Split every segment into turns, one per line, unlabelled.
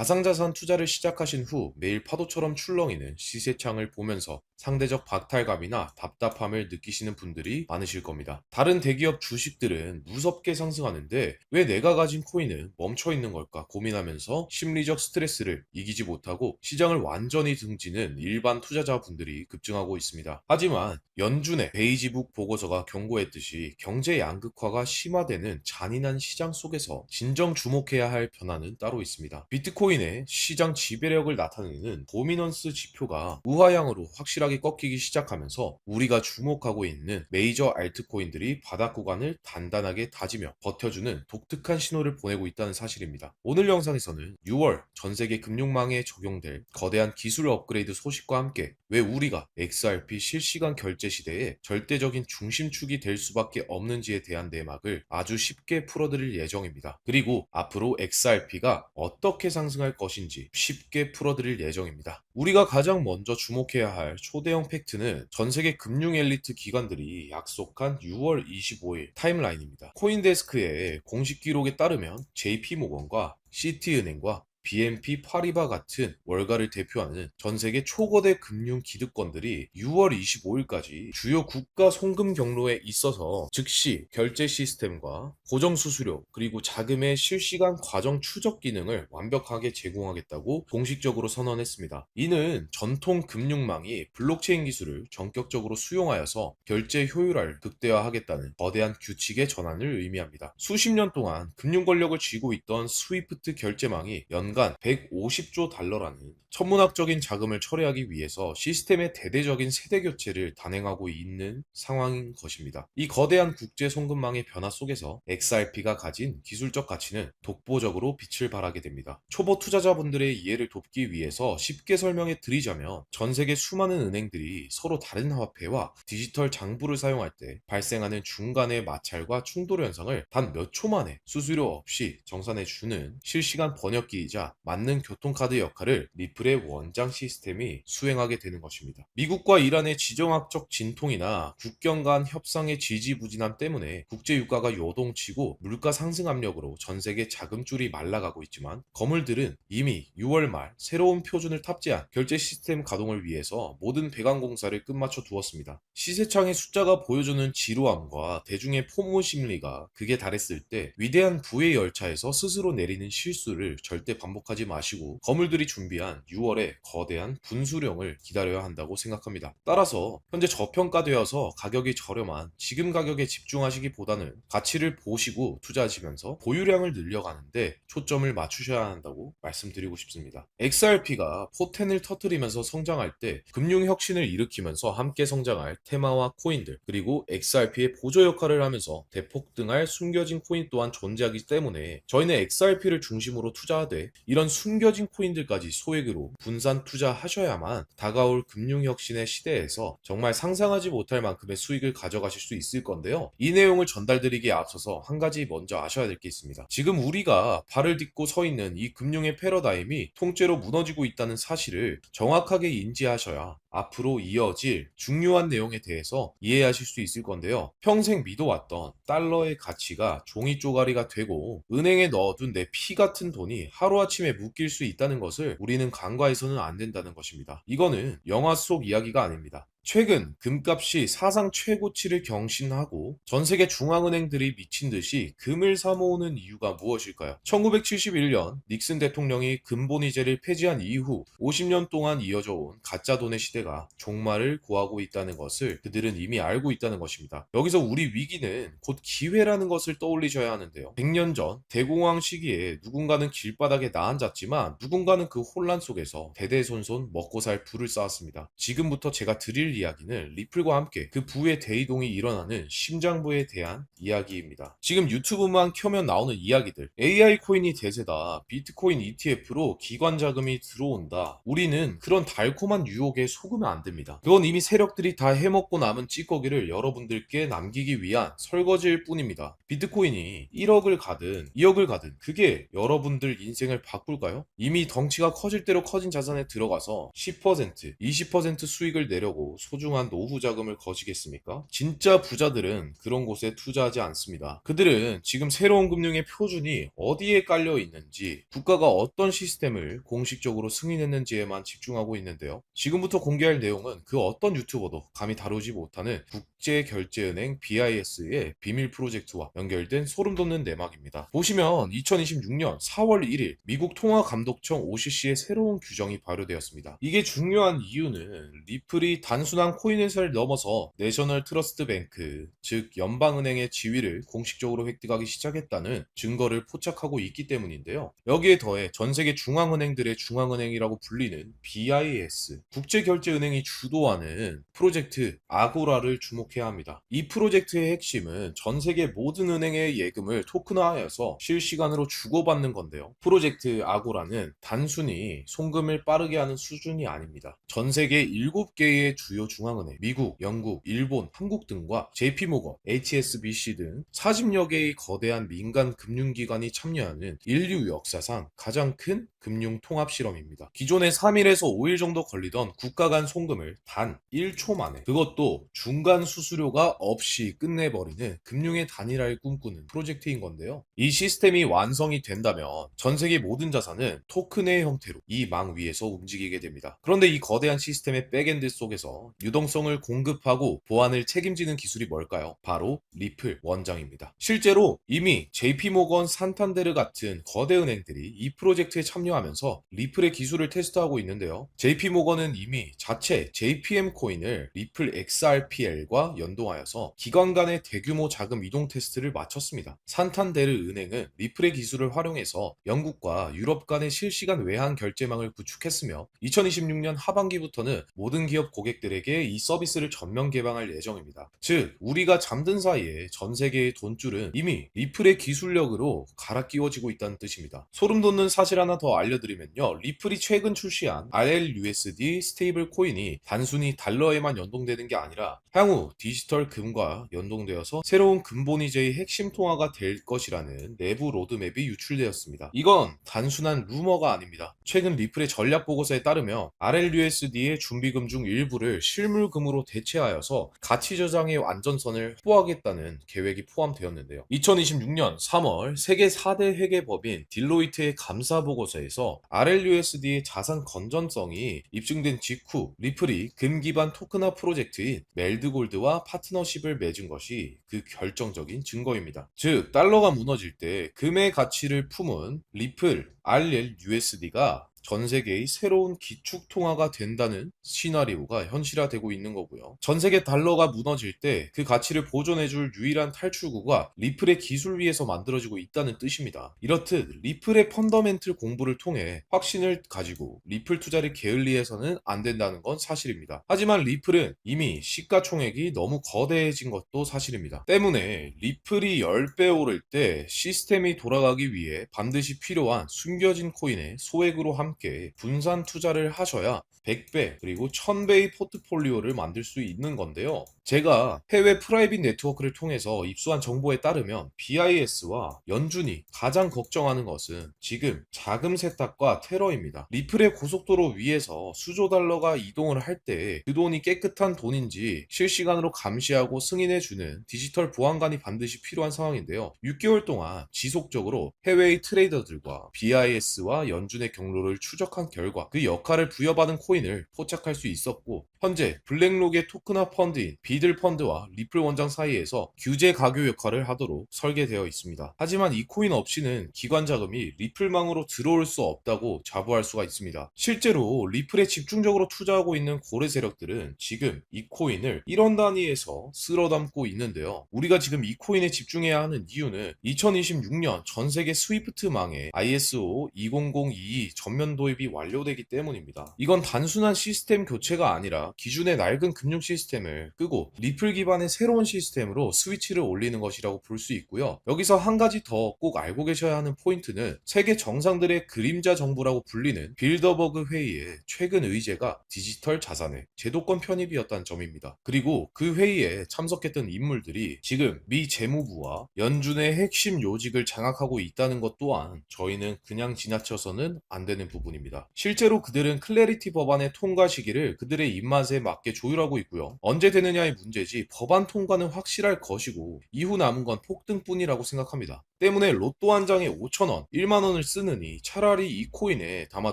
가상자산 투자를 시작하신 후 매일 파도처럼 출렁이는 시세창을 보면서 상대적 박탈감이나 답답함을 느끼시는 분들이 많으실 겁니다. 다른 대기업 주식들은 무섭게 상승하는데 왜 내가 가진 코인은 멈춰 있는 걸까 고민하면서 심리적 스트레스를 이기지 못하고 시장을 완전히 등지는 일반 투자자분들이 급증하고 있습니다. 하지만 연준의 베이지북 보고서가 경고했듯이 경제 양극화가 심화되는 잔인한 시장 속에서 진정 주목해야 할 변화는 따로 있습니다. 비트코인의 시장 지배력을 나타내는 도미넌스 지표가 우하향으로 확실하게 꺾이기 시작하면서 우리가 주목하고 있는 메이저 알트코인들이 바닥 구간을 단단하게 다지며 버텨주는 독특한 신호를 보내고 있다는 사실입니다. 오늘 영상에서는 6월 전 세계 금융망에 적용될 거대한 기술 업그레이드 소식과 함께 왜 우리가 XRP 실시간 결제 시대에 절대적인 중심축이 될 수밖에 없는지에 대한 내막을 아주 쉽게 풀어드릴 예정입니다. 그리고 앞으로 XRP가 어떻게 상승할 것인지 쉽게 풀어드릴 예정입니다. 우리가 가장 먼저 주목해야 할 초대형 팩트는 전 세계 금융 엘리트 기관들이 약속한 6월 25일 타임라인입니다. 코인데스크의 공식 기록에 따르면 JP모건과 시티은행과 BNP 파리바 같은 월가를 대표하는 전 세계 초거대 금융 기득권들이 6월 25일까지 주요 국가 송금 경로에 있어서 즉시 결제 시스템과 고정 수수료 그리고 자금의 실시간 과정 추적 기능을 완벽하게 제공하겠다고 공식적으로 선언했습니다. 이는 전통 금융망이 블록체인 기술을 전격적으로 수용하여서 결제 효율화를 극대화하겠다는 거대한 규칙의 전환을 의미합니다. 수십 년 동안 금융 권력을 쥐고 있던 스위프트 결제망이 연간 150조 달러라는 천문학적인 자금을 처리하기 위해서 시스템의 대대적인 세대 교체를 단행하고 있는 상황인 것입니다. 이 거대한 국제 송금망의 변화 속에서 XRP가 가진 기술적 가치는 독보적으로 빛을 발하게 됩니다. 초보 투자자분들의 이해를 돕기 위해서 쉽게 설명해 드리자면 전 세계 수많은 은행들이 서로 다른 화폐와 디지털 장부를 사용할 때 발생하는 중간의 마찰과 충돌 현상을 단 몇 초 만에 수수료 없이 정산해 주는 실시간 번역기이자 맞는 교통카드 역할을 리플의 원장 시스템이 수행하게 되는 것입니다. 미국과 이란의 지정학적 진통이나 국경 간 협상의 지지부진함 때문에 국제 유가가 요동치고 물가 상승 압력으로 전 세계 자금줄이 말라가고 있지만 거물들은 이미 6월 말 새로운 표준을 탑재한 결제 시스템 가동을 위해서 모든 배관 공사를 끝마쳐 두었습니다. 시세창의 숫자가 보여주는 지루함과 대중의 포모 심리가 극에 달했을 때 위대한 부의 열차에서 스스로 내리는 실수를 절대 반복하지 마시고 거물들이 준비한 6월의 거대한 분수령을 기다려야 한다고 생각합니다. 따라서 현재 저평가되어서 가격이 저렴한 지금 가격에 집중하시기보다는 가치를 보시고 투자하시면서 보유량을 늘려가는데 초점을 맞추셔야 한다고 말씀드리고 싶습니다. XRP가 포텐을 터뜨리면서 성장할 때 금융혁신을 일으키면서 함께 성장할 테마와 코인들 그리고 XRP의 보조 역할을 하면서 대폭등할 숨겨진 코인 또한 존재하기 때문에 저희는 XRP를 중심으로 투자하되 이런 숨겨진 코인들까지 소액으로 분산 투자하셔야만 다가올 금융혁신의 시대에서 정말 상상하지 못할 만큼의 수익을 가져가실 수 있을 건데요. 이 내용을 전달드리기에 앞서서 한 가지 먼저 아셔야 될 게 있습니다. 지금 우리가 발을 딛고 서 있는 이 금융의 패러다임이 통째로 무너지고 있다는 사실을 정확하게 인지하셔야 앞으로 이어질 중요한 내용에 대해서 이해하실 수 있을 건데요. 평생 믿어왔던 달러의 가치가 종이 쪼가리가 되고 은행에 넣어둔 내 피 같은 돈이 하루아침에 묶일 수 있다는 것을 우리는 간과해서는 안 된다는 것입니다. 이거는 영화 속 이야기가 아닙니다. 최근 금값이 사상 최고치를 경신하고 전 세계 중앙은행들이 미친 듯이 금을 사모으는 이유가 무엇일까요? 1971년 닉슨 대통령이 금본위제를 폐지한 이후 50년 동안 이어져 온 가짜 돈의 시대가 종말을 고하고 있다는 것을 그들은 이미 알고 있다는 것입니다. 여기서 우리 위기는 곧 기회라는 것을 떠올리셔야 하는데요. 100년 전 대공황 시기에 누군가는 길바닥에 나앉았지만 누군가는 그 혼란 속에서 대대손손 먹고 살 부를 쌓았습니다. 지금부터 제가 드릴 이야기는 리플과 함께 그 부의 대이동이 일어나는 심장부에 대한 이야기입니다. 지금 유튜브만 켜면 나오는 이야기들, AI 코인이 대세다, 비트코인 ETF로 기관 자금이 들어온다. 우리는 그런 달콤한 유혹에 속으면 안 됩니다. 그건 이미 세력들이 다 해먹고 남은 찌꺼기를 여러분들께 남기기 위한 설거지일 뿐입니다. 비트코인이 1억을 가든 2억을 가든 그게 여러분들 인생을 바꿀까요? 이미 덩치가 커질 대로 커진 자산에 들어가서 10%, 20% 수익을 내려고 소중한 노후 자금을 거시겠습니까? 진짜 부자들은 그런 곳에 투자하지 않습니다. 그들은 지금 새로운 금융의 표준이 어디에 깔려 있는지, 국가가 어떤 시스템을 공식적으로 승인했는지에만 집중하고 있는데요. 지금부터 공개할 내용은 그 어떤 유튜버도 감히 다루지 못하는 국제결제은행 BIS의 비밀 프로젝트와 연결된 소름 돋는 내막입니다. 보시면 2026년 4월 1일 미국 통화감독청 OCC의 새로운 규정이 발효되었습니다. 이게 중요한 이유는 리플이 단순한 코인 회사를 넘어서 내셔널 트러스트 뱅크, 즉 연방은행의 지위를 공식적으로 획득하기 시작했다는 증거를 포착하고 있기 때문인데요. 여기에 더해 전 세계 중앙은행들의 중앙은행이라고 불리는 BIS, 국제결제은행이 주도하는 프로젝트 아고라를 주목해야 합니다. 이 프로젝트의 핵심은 전 세계 모든 은행의 예금을 토큰화하여서 실시간으로 주고받는 건데요. 프로젝트 아고라는 단순히 송금을 빠르게 하는 수준이 아닙니다. 전 세계 7개의 주요 중앙은행, 미국, 영국, 일본, 한국 등과 JP모건, HSBC 등 40여 개의 거대한 민간 금융기관이 참여하는 인류 역사상 가장 큰 금융 통합 실험입니다. 기존에 3일에서 5일 정도 걸리던 국가 간 송금을 단 1초 만에, 그것도 중간 수수료가 없이 끝내버리는 금융의 단일화를 꿈꾸는 프로젝트인 건데요. 이 시스템이 완성이 된다면 전 세계 모든 자산은 토큰의 형태로 이 망 위에서 움직이게 됩니다. 그런데 이 거대한 시스템의 백엔드 속에서 유동성을 공급하고 보안을 책임지는 기술이 뭘까요? 바로 리플 원장입니다. 실제로 이미 JP모건, 산탄데르 같은 거대 은행들이 이 프로젝트에 참여하면서 리플의 기술을 테스트하고 있는데요. JP모건은 이미 자체 JPM 코인을 리플 XRPL과 연동하여서 기관 간의 대규모 자금 이동 테스트를 마쳤습니다. 산탄데르 은행은 리플의 기술을 활용해서 영국과 유럽 간의 실시간 외환 결제망을 구축했으며 2026년 하반기부터는 모든 기업 고객들에게 이 서비스를 전면 개방할 예정입니다. 즉, 우리가 잠든 사이에 전 세계의 돈줄은 이미 리플의 기술력으로 갈아 끼워지고 있다는 뜻입니다. 소름 돋는 사실 하나 더 알려드리면요. 리플이 최근 출시한 RLUSD 스테이블 코인이 단순히 달러에만 연동되는 게 아니라 향후 디지털 금과 연동되어서 새로운 근본이제의 핵심 통화가 될 것이라는 내부 로드맵이 유출되었습니다. 이건 단순한 루머가 아닙니다. 최근 리플의 전략 보고서에 따르면 RLUSD의 준비금 중 일부를 실물금으로 대체하여서 가치 저장의 완전선을 확보하겠다는 계획이 포함되었는데요. 2026년 3월 세계 4대 회계법인 딜로이트의 감사 보고서에서 RLUSD의 자산 건전성이 입증된 직후 리플이 금 기반 토큰화 프로젝트인 멜드골드와 파트너십을 맺은 것이 그 결정적인 증거입니다. 즉, 달러가 무너질 때 금의 가치를 품은 리플 RLUSD가 전 세계의 새로운 기축 통화가 된다는 시나리오가 현실화되고 있는 거고요. 전 세계 달러가 무너질 때 그 가치를 보존해줄 유일한 탈출구가 리플의 기술 위에서 만들어지고 있다는 뜻입니다. 이렇듯 리플의 펀더멘틀 공부를 통해 확신을 가지고 리플 투자를 게을리해서는 안 된다는 건 사실입니다. 하지만 리플은 이미 시가총액이 너무 거대해진 것도 사실입니다. 때문에 리플이 10배 오를 때 시스템이 돌아가기 위해 반드시 필요한 숨겨진 코인의 소액으로 함께 분산 투자를 하셔야 100배 그리고 1000배의 포트폴리오를 만들 수 있는 건데요. 제가 해외 프라이빗 네트워크를 통해서 입수한 정보에 따르면 BIS와 연준이 가장 걱정하는 것은 지금 자금 세탁과 테러입니다. 리플의 고속도로 위에서 수조 달러가 이동을 할 때 그 돈이 깨끗한 돈인지 실시간으로 감시하고 승인해주는 디지털 보안관이 반드시 필요한 상황인데요. 6개월 동안 지속적으로 해외의 트레이더들과 BIS와 연준의 경로를 추적한 결과 그 역할을 부여받은 코인을 포착할 수 있었고, 현재 블랙록의 토큰화 펀드인 비들 펀드와 리플 원장 사이에서 규제 가교 역할을 하도록 설계되어 있습니다. 하지만 이 코인 없이는 기관 자금이 리플망으로 들어올 수 없다고 자부할 수가 있습니다. 실제로 리플에 집중적으로 투자하고 있는 고래 세력들은 지금 이 코인을 1원 단위에서 쓸어 담고 있는데요. 우리가 지금 이 코인에 집중해야 하는 이유는 2026년 전 세계 스위프트망에 ISO 20022 전면 도입이 완료되기 때문입니다. 이건 단순한 시스템 교체가 아니라 기존의 낡은 금융 시스템을 끄고 리플 기반의 새로운 시스템으로 스위치를 올리는 것이라고 볼 수 있고요. 여기서 한 가지 더 꼭 알고 계셔야 하는 포인트는 세계 정상들의 그림자 정부라고 불리는 빌더버그 회의의 최근 의제가 디지털 자산의 제도권 편입이었다는 점입니다. 그리고 그 회의에 참석했던 인물들이 지금 미 재무부와 연준의 핵심 요직을 장악하고 있다는 것 또한 저희는 그냥 지나쳐서는 안 되는 부분입니다. 실제로 그들은 클래리티 법안의 통과 시기를 그들의 입맛 입맛에 맞게 조율하고 있고요. 언제 되느냐의 문제지 법안 통과는 확실할 것이고 이후 남은 건 폭등뿐이라고 생각합니다. 때문에 로또 한 장에 5,000원, 1만 원을 쓰느니 차라리 이 코인에 담아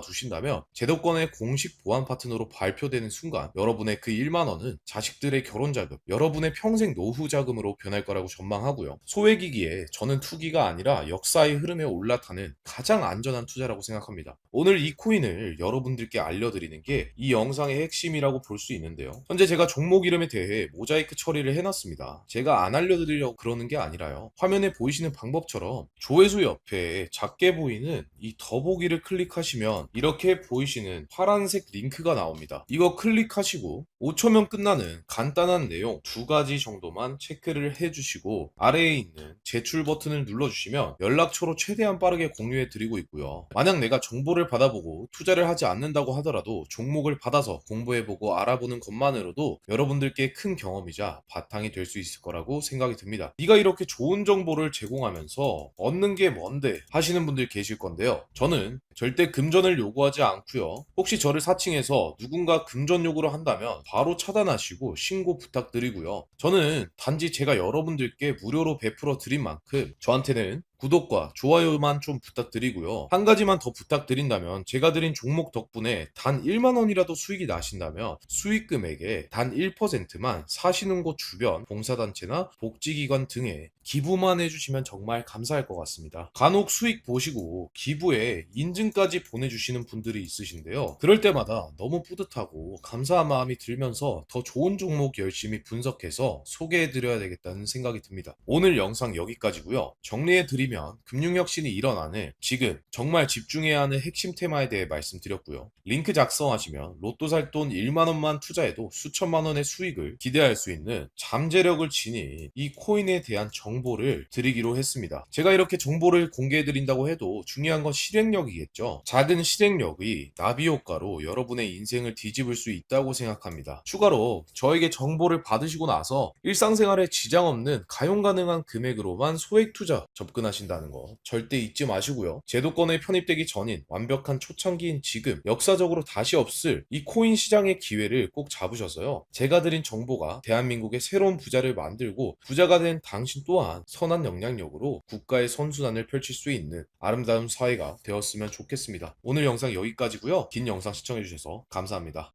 두신다면 제도권의 공식 보안 파트너로 발표되는 순간 여러분의 그 1만 원은 자식들의 결혼 자금, 여러분의 평생 노후 자금으로 변할 거라고 전망하고요. 소액이기에 저는 투기가 아니라 역사의 흐름에 올라타는 가장 안전한 투자라고 생각합니다. 오늘 이 코인을 여러분들께 알려드리는 게 이 영상의 핵심이라고 볼 수 있는데요. 현재 제가 종목 이름에 대해 모자이크 처리를 해놨습니다. 제가 안 알려드리려고 그러는 게 아니라요. 화면에 보이시는 방법처럼 조회수 옆에 작게 보이는 이 더보기를 클릭하시면 이렇게 보이시는 파란색 링크가 나옵니다. 이거 클릭하시고 5초면 끝나는 간단한 내용 2가지 정도만 체크를 해주시고 아래에 있는 제출 버튼을 눌러주시면 연락처로 최대한 빠르게 공유해 드리고 있고요. 만약 내가 정보를 받아보고 투자를 하지 않는다고 하더라도 종목을 받아서 공부해보고 알아보는 것만으로도 여러분들께 큰 경험이자 바탕이 될 수 있을 거라고 생각이 듭니다. 네가 이렇게 좋은 정보를 제공하면서 얻는 게 뭔데 하시는 분들 계실 건데요. 저는 절대 금전을 요구하지 않고요. 혹시 저를 사칭해서 누군가 금전 요구를 한다면 바로 차단하시고 신고 부탁드리고요. 저는 단지 제가 여러분들께 무료로 베풀어 드린 만큼 저한테는 구독과 좋아요만 좀 부탁드리고요. 한 가지만 더 부탁드린다면 제가 드린 종목 덕분에 단 1만 원이라도 수익이 나신다면 수익 금액의 단 1%만 사시는 곳 주변 봉사단체나 복지기관 등에 기부만 해주시면 정말 감사할 것 같습니다. 간혹 수익 보시고 기부에 인증까지 보내주시는 분들이 있으신데요. 그럴 때마다 너무 뿌듯하고 감사한 마음이 들면서 더 좋은 종목 열심히 분석해서 소개해드려야 되겠다는 생각이 듭니다. 오늘 영상 여기까지고요. 정리해드리면 금융혁신이 일어나는 지금 정말 집중해야 하는 핵심 테마에 대해 말씀드렸고요. 링크 작성하시면 로또 살 돈 1만 원만 투자해도 수천만 원의 수익을 기대할 수 있는 잠재력을 지닌 이 코인에 대한 정보를 드리기로 했습니다. 제가 이렇게 정보를 공개해드린다고 해도 중요한 건 실행력이겠죠. 작은 실행력이 나비 효과로 여러분의 인생을 뒤집을 수 있다고 생각합니다. 추가로 저에게 정보를 받으시고 나서 일상생활에 지장 없는 가용 가능한 금액으로만 소액 투자 접근하신다는 거 절대 잊지 마시고요. 제도권에 편입되기 전인 완벽한 초창기인 지금 역사적으로 다시 없을 이 코인 시장의 기회를 꼭 잡으셔서요. 제가 드린 정보가 대한민국의 새로운 부자를 만들고 부자가 된 당신 또한 선한 영향력으로 국가의 선순환을 펼칠 수 있는 아름다운 사회가 되었으면 좋겠습니다. 오늘 영상 여기까지고요. 긴 영상 시청해주셔서 감사합니다.